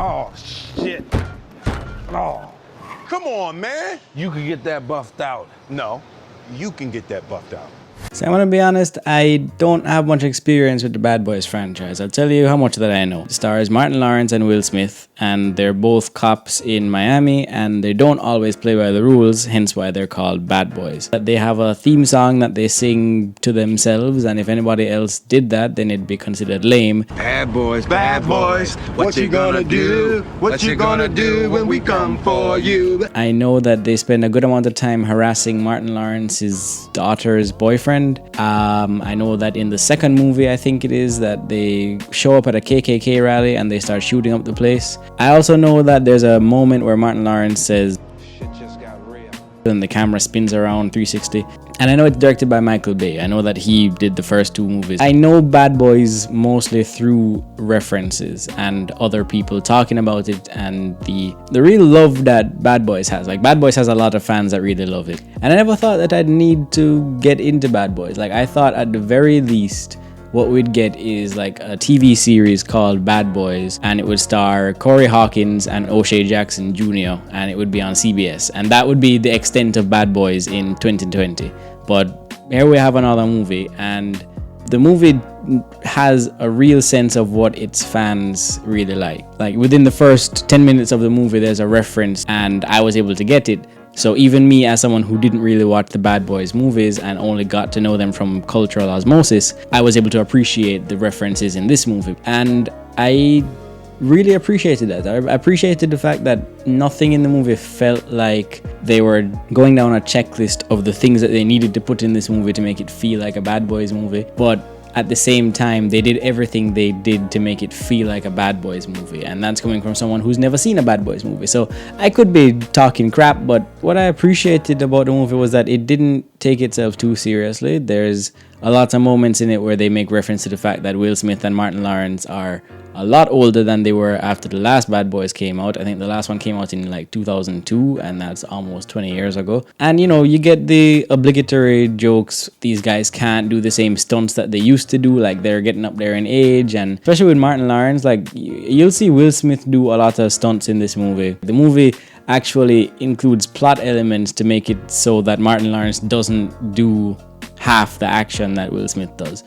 Oh, shit. Oh. Come on, man. You could get that buffed out. No, you can get that buffed out. So I'm gonna be honest, I don't have much experience with the Bad Boys franchise. I'll tell you how much that I know. It stars Martin Lawrence and Will Smith, and they're both cops in Miami, and they don't always play by the rules, hence why they're called Bad Boys. They have a theme song that they sing to themselves, and if anybody else did that, then it'd be considered lame. Bad boys, what you gonna do? What you gonna do when we come for you? I know that they spend a good amount of time harassing Martin Lawrence's daughter's boyfriend. I know that in the second movie, I think it is, that they show up at a KKK rally and they start shooting up the place. I also know that there's a moment where Martin Lawrence says, Shit just got real. and the camera spins around 360. And I know it's directed by Michael Bay. I know that he did the first two movies. I know Bad Boys mostly through references and other people talking about it and the real love that Bad Boys has. Like, Bad Boys has a lot of fans that really love it. And I never thought that I'd need to get into Bad Boys. Like, I thought at the very least what we'd get is like a TV series called Bad Boys, and it would star Corey Hawkins and O'Shea Jackson Jr., and it would be on CBS, and that would be the extent of Bad Boys in 2020. But here we have another movie, and the movie has a real sense of what its fans really like. Like, within the first 10 minutes of the movie, there's a reference, and I was able to get it. So even me, as someone who didn't really watch the Bad Boys movies and only got to know them from cultural osmosis, I was able to appreciate the references in this movie. And I really appreciated that. I appreciated the fact that nothing in the movie felt like they were going down a checklist of the things that they needed to put in this movie to make it feel like a Bad Boys movie. But at the same time, they did everything they did to make it feel like a Bad Boys movie, and that's coming from someone who's never seen a Bad Boys movie. So I could be talking crap, but what I appreciated about the movie was that it didn't take itself too seriously. There's a lot of moments in it where they make reference to the fact that Will Smith and Martin Lawrence are a lot older than they were after the last Bad Boys came out. I think the last one came out in like 2002, and that's almost 20 years ago. And you know, you get the obligatory jokes. These guys can't do the same stunts that they used to do, like they're getting up there in age. And especially with Martin Lawrence, like you'll see Will Smith do a lot of stunts in this movie. The movie actually includes plot elements to make it so that Martin Lawrence doesn't do half the action that Will Smith does.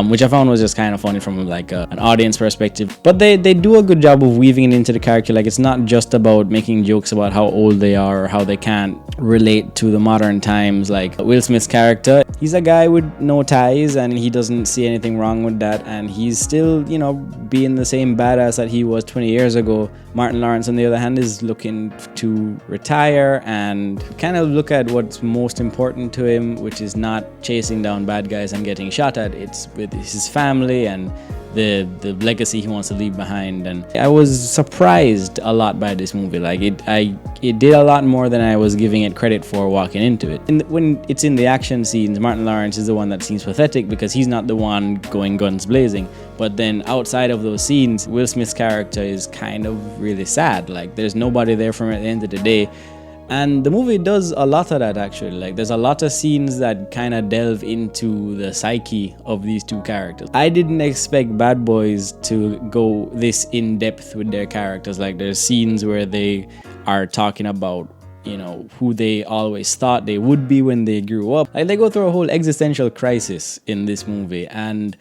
Which I found was just kind of funny from like an audience perspective. But they do a good job of weaving it into the character. Like, it's not just about making jokes about how old they are or how they can't relate to the modern times. Like, Will Smith's character, he's a guy with no ties and he doesn't see anything wrong with that, and he's still, you know, being the same badass that he was 20 years ago. Martin Lawrence, on the other hand, is looking to retire and kind of look at what's most important to him, which is not chasing down bad guys and getting shot at. It's with his family and the legacy he wants to leave behind. And I was surprised a lot by this movie. Like, it did a lot more than I was giving it credit for walking into it. And when it's in the action scenes, Martin Lawrence is the one that seems pathetic because he's not the one going guns blazing. But then outside of those scenes, Will Smith's character is kind of really sad. Like, there's nobody there for him at the end of the day. And the movie does a lot of that, actually. Like, there's a lot of scenes that kind of delve into the psyche of these two characters. I didn't expect Bad Boys to go this in-depth with their characters. Like, there's scenes where they are talking about, you know, who they always thought they would be when they grew up. Like, they go through a whole existential crisis in this movie. And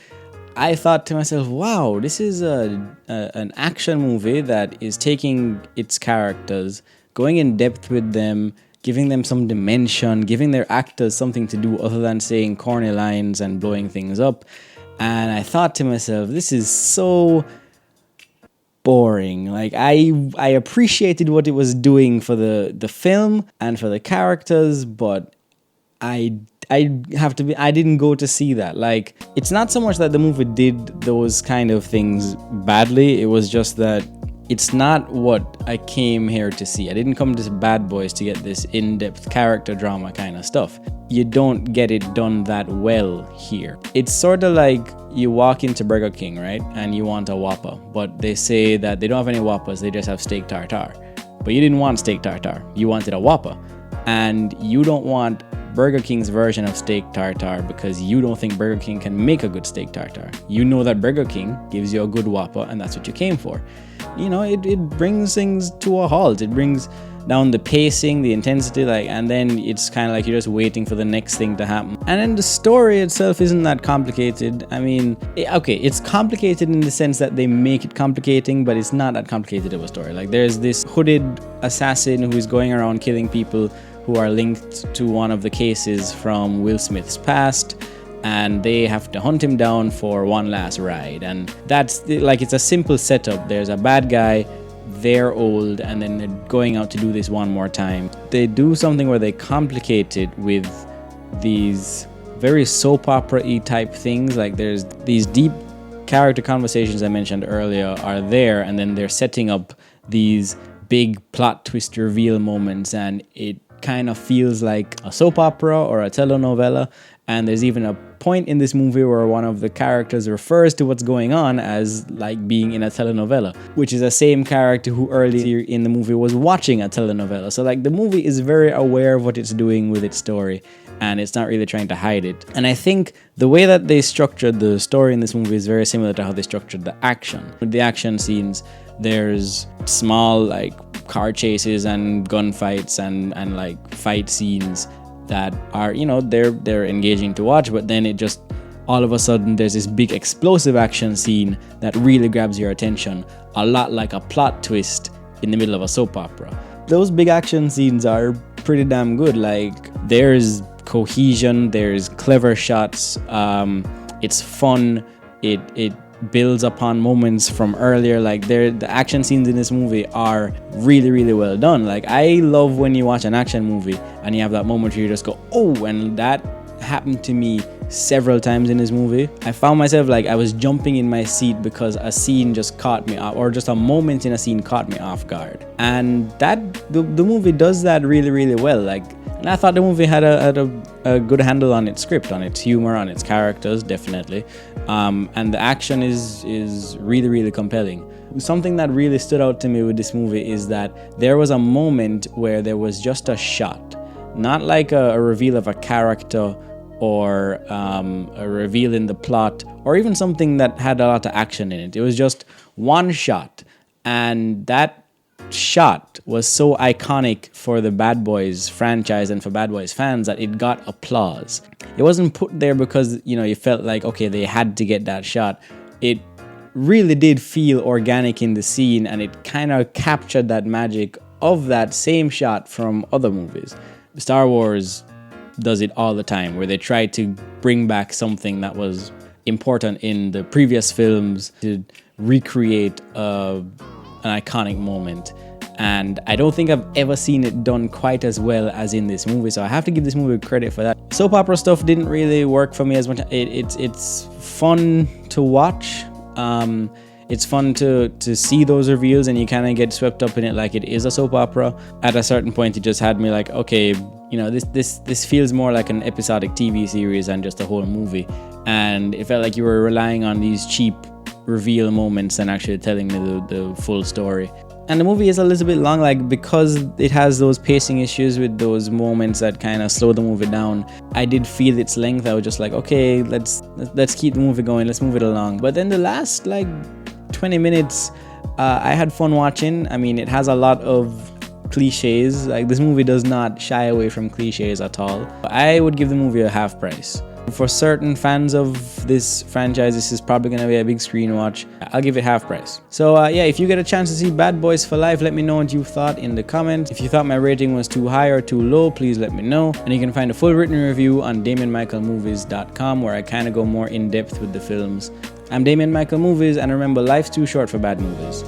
I thought to myself, wow, this is an action movie that is taking its characters, going in depth with them, giving them some dimension, giving their actors something to do other than saying corny lines and blowing things up. And I thought to myself, this is so boring. Like, I appreciated what it was doing for the film and for the characters, but I didn't go to see that. Like, it's not so much that the movie did those kind of things badly, it was just that it's not what I came here to see. I didn't come to Bad Boys to get this in-depth character drama kind of stuff. You don't get it done that well here. It's sort of like you walk into Burger King, right? And you want a Whopper, but they say that they don't have any Whoppers, they just have steak tartare. But you didn't want steak tartare, you wanted a Whopper. And you don't want Burger King's version of steak tartare because you don't think Burger King can make a good steak tartare. You know that Burger King gives you a good Whopper and that's what you came for. You know, it brings things to a halt. It brings down the pacing, the intensity, and then it's kind of like you're just waiting for the next thing to happen. And then the story itself isn't that complicated. I mean, okay, it's complicated in the sense that they make it complicating, but it's not that complicated of a story. Like, there's this hooded assassin who is going around killing people who are linked to one of the cases from Will Smith's past, and they have to hunt him down for one last ride. And that's like, it's a simple setup. There's a bad guy, they're old, and then they're going out to do this one more time. They do something where they complicate it with these very soap opera-y type things. Like, there's these deep character conversations I mentioned earlier are there, and then they're setting up these big plot twist reveal moments, and it kind of feels like a soap opera or a telenovela. And there's even a point in this movie where one of the characters refers to what's going on as like being in a telenovela, which is the same character who earlier in the movie was watching a telenovela. So like, the movie is very aware of what it's doing with its story, and it's not really trying to hide it. And I think the way that they structured the story in this movie is very similar to how they structured the action. With the action scenes, there's small like car chases and gunfights and like fight scenes that are, you know, they're engaging to watch, but then it just all of a sudden there's this big explosive action scene that really grabs your attention, a lot like a plot twist in the middle of a soap opera. Those big action scenes are pretty damn good. Like, there's cohesion, there's clever shots, it's fun, it builds upon moments from earlier. Like, the action scenes in this movie are really, really well done. Like, I love when you watch an action movie and you have that moment where you just go, oh, and that happened to me several times in this movie. I found myself like I was jumping in my seat because a scene just caught me off, or just a moment in a scene caught me off guard. And that the movie does that really, really well. Like, and I thought the movie had a good handle on its script, on its humor, on its characters, definitely. And the action is really, really compelling. Something that really stood out to me with this movie is that there was a moment where there was just a shot, not like a reveal of a character or a reveal in the plot, or even something that had a lot of action in it. It was just one shot, and that shot was so iconic for the Bad Boys franchise and for Bad Boys fans that it got applause. It wasn't put there because, you know, you felt like, okay, they had to get that shot. It really did feel organic in the scene, and it kind of captured that magic of that same shot from other movies. Star Wars does it all the time, where they try to bring back something that was important in the previous films to recreate an iconic moment. And I don't think I've ever seen it done quite as well as in this movie, so I have to give this movie credit for that. Soap opera stuff didn't really work for me as much. It's fun to watch. It's fun to see those reveals, and you kind of get swept up in it like it is a soap opera. At a certain point, it just had me like, okay, you know, this feels more like an episodic TV series than just a whole movie. And it felt like you were relying on these cheap reveal moments and actually telling me the full story. And the movie is a little bit long, like, because it has those pacing issues with those moments that kind of slow the movie down. I did feel its length. I was just like, okay, let's keep the movie going, let's move it along. But then the last like 20 minutes, I had fun watching. I mean, it has a lot of cliches. Like, this movie does not shy away from cliches at all. I would give the movie a half price. For certain fans of this franchise, this is probably going to be a big screen watch. I'll give it half price. So yeah, if you get a chance to see Bad Boys for Life, let me know what you thought in the comments. If you thought my rating was too high or too low, please let me know. And you can find a full written review on DamianMichaelMovies.com, where I kind of go more in depth with the films. I'm Damian Michael Movies, and remember, life's too short for bad movies.